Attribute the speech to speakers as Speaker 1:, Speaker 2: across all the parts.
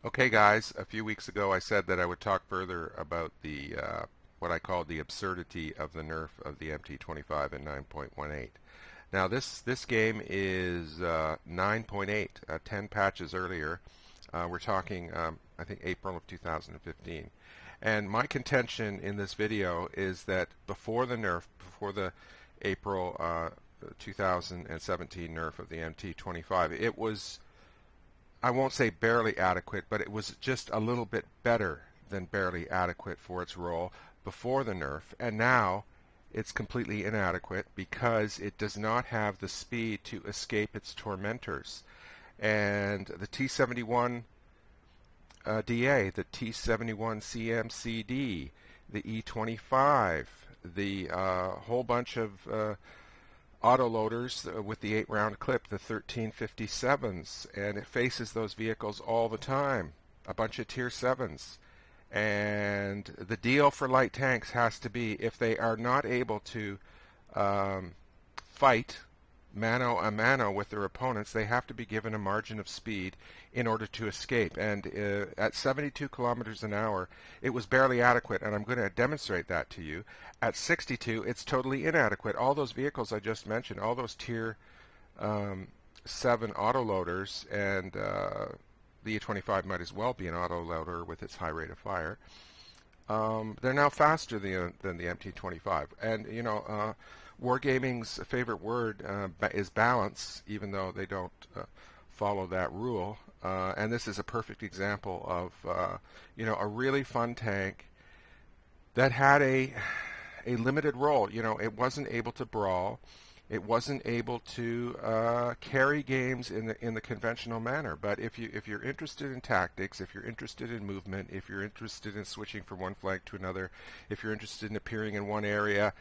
Speaker 1: Okay, guys, a few weeks ago I said that I would talk further about the what I called the absurdity of the nerf of the MT-25 in 9.18. Now this game is 9.8, 10 patches earlier. We're talking, I think, April of 2015. And my contention in this video is that before the nerf, before the April 2017 nerf of the MT-25, it was, I won't say barely adequate, but it was just a little bit better than barely adequate for its role before the nerf. And now it's completely inadequate because it does not have the speed to escape its tormentors. And the T-71 DA, the T-71 CMCD, the E-25, the whole bunch of autoloaders with the 8-round clip, the 1357s, and it faces those vehicles all the time, a bunch of Tier 7s. And the deal for light tanks has to be, if they are not able to fight mano a mano with their opponents, they have to be given a margin of speed in order to escape. And at 72 kilometers an hour, it was barely adequate, and I'm going to demonstrate that to you. At 62, it's totally inadequate. All those vehicles I just mentioned, all those Tier 7 autoloaders, and the E-25 might as well be an autoloader with its high rate of fire. They're now faster than the MT-25. And, you know, Wargaming's favorite word is balance, even though they don't follow that rule. And this is a perfect example of, you know, a really fun tank that had a limited role. You know, it wasn't able to brawl. It wasn't able to carry games in the conventional manner. But if you're interested in tactics, if you're interested in movement, if you're interested in switching from one flank to another, if you're interested in appearing in one area,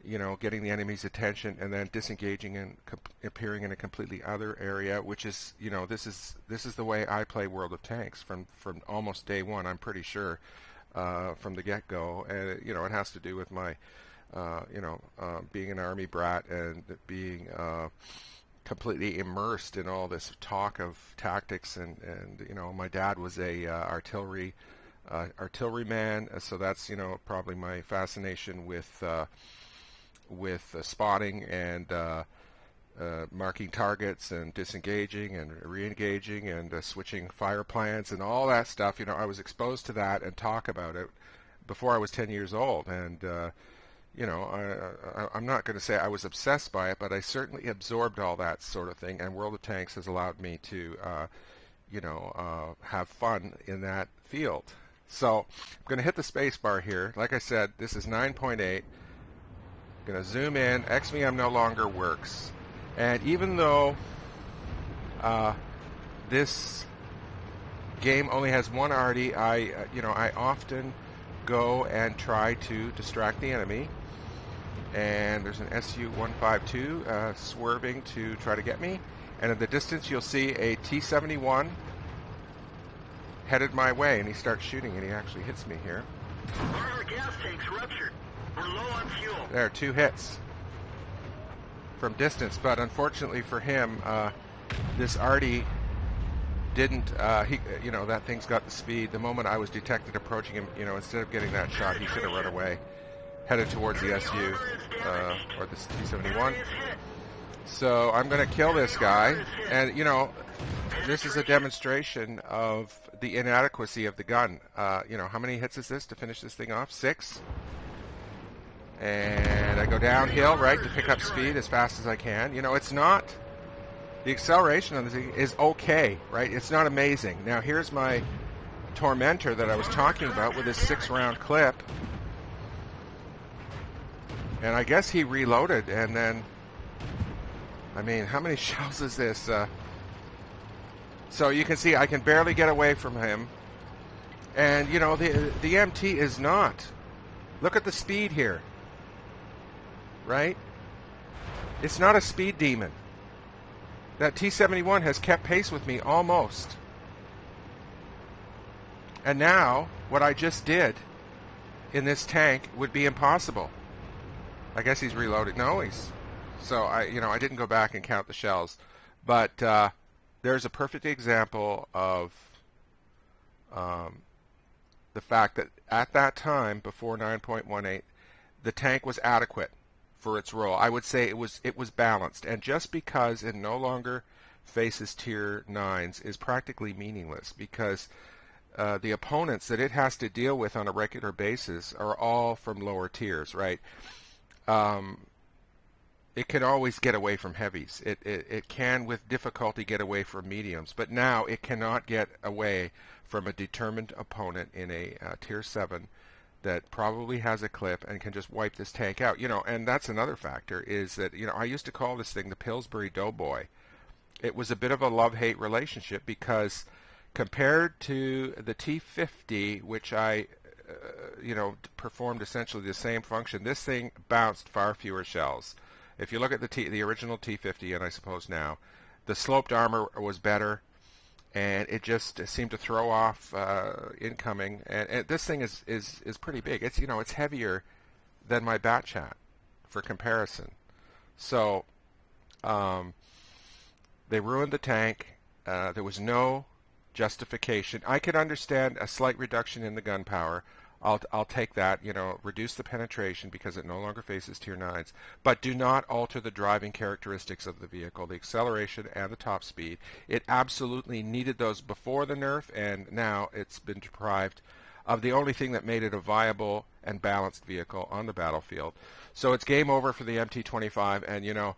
Speaker 1: you know, getting the enemy's attention and then disengaging and appearing in a completely other area, which is, you know, this is the way I play World of Tanks from almost day one. I'm pretty sure from the get-go, and you know, it has to do with my being an army brat and being completely immersed in all this talk of tactics, and you know, my dad was a artilleryman, so that's, you know, probably my fascination with spotting and marking targets and disengaging and re-engaging and switching fire plans and all that stuff. You know, I was exposed to that and talk about it before I was 10 years old, and you know, I'm not going to say I was obsessed by it, but I certainly absorbed all that sort of thing, and World of Tanks has allowed me to, you know, have fun in that field. So I'm going to hit the space bar here. Like I said, this is 9.8. Going to zoom in. XVM no longer works. And even though this game only has one arty, I often go and try to distract the enemy. And there's an SU-152 swerving to try to get me. And in the distance, you'll see a T-71 headed my way, and he starts shooting, and he actually hits me here.
Speaker 2: One of our gas tanks ruptured. We're low on fuel.
Speaker 1: There, 2 hits from distance, but unfortunately for him, this arty didn't, you know, that thing's got the speed. The moment I was detected approaching him, you know, instead of getting that shot, he should have run away, headed towards the SU, or the T-71. So I'm going to kill this guy, and, you know, this is a demonstration of the inadequacy of the gun. You know, how many hits is this to finish this thing off? 6? And I go downhill, right, to pick up speed as fast as I can. You know, it's not, the acceleration on this thing is okay, right? It's not amazing. Now, here's my tormentor that I was talking about with his 6-round clip. And I guess he reloaded, and then, I mean, how many shells is this? So you can see I can barely get away from him. And, you know, the MT is not. Look at the speed here. Right? It's not a speed demon. That T-71 has kept pace with me almost. And now, what I just did in this tank would be impossible. I guess he's reloaded. No, he's... So, I didn't go back and count the shells. But there's a perfect example of the fact that at that time, before 9.18, the tank was adequate for its role. I would say it was balanced, and just because it no longer faces tier 9s is practically meaningless, because the opponents that it has to deal with on a regular basis are all from lower tiers, right? It can always get away from heavies. It can with difficulty get away from mediums, but now it cannot get away from a determined opponent in a tier 7 that probably has a clip and can just wipe this tank out. And that's another factor, is that, I used to call this thing the Pillsbury Doughboy. It was a bit of a love-hate relationship, because compared to the T50, which I performed essentially the same function, this thing bounced far fewer shells. If you look at the original T50, and I suppose now, the sloped armor was better, and it just seemed to throw off incoming. And this thing is pretty big. It's heavier than my Batchat, for comparison. So they ruined the tank. There was no justification. I could understand a slight reduction in the gun power. I'll take that, reduce the penetration because it no longer faces tier 9s, but do not alter the driving characteristics of the vehicle, the acceleration and the top speed. It absolutely needed those before the nerf, and now it's been deprived of the only thing that made it a viable and balanced vehicle on the battlefield. So it's game over for the MT-25, and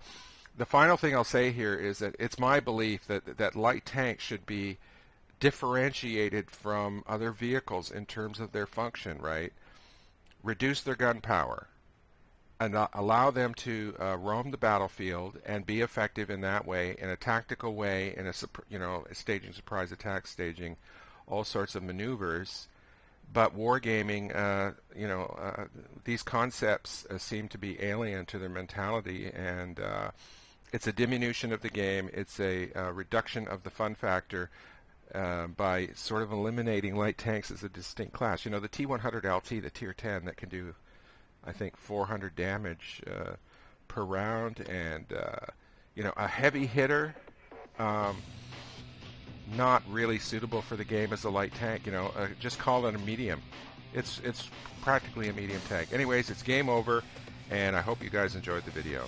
Speaker 1: the final thing I'll say here is that it's my belief that light tanks should be differentiated from other vehicles in terms of their function, right? Reduce their gun power and allow them to roam the battlefield and be effective in that way, in a tactical way, in a staging surprise attack, staging all sorts of maneuvers. But wargaming, these concepts seem to be alien to their mentality, and it's a diminution of the game. It's a reduction of the fun factor by sort of eliminating light tanks as a distinct class. The T100 LT, the tier 10, that can do, I think, 400 damage per round, and a heavy hitter, not really suitable for the game as a light tank. Just call it a medium. It's practically a medium tank. Anyways, it's game over, and I hope you guys enjoyed the video.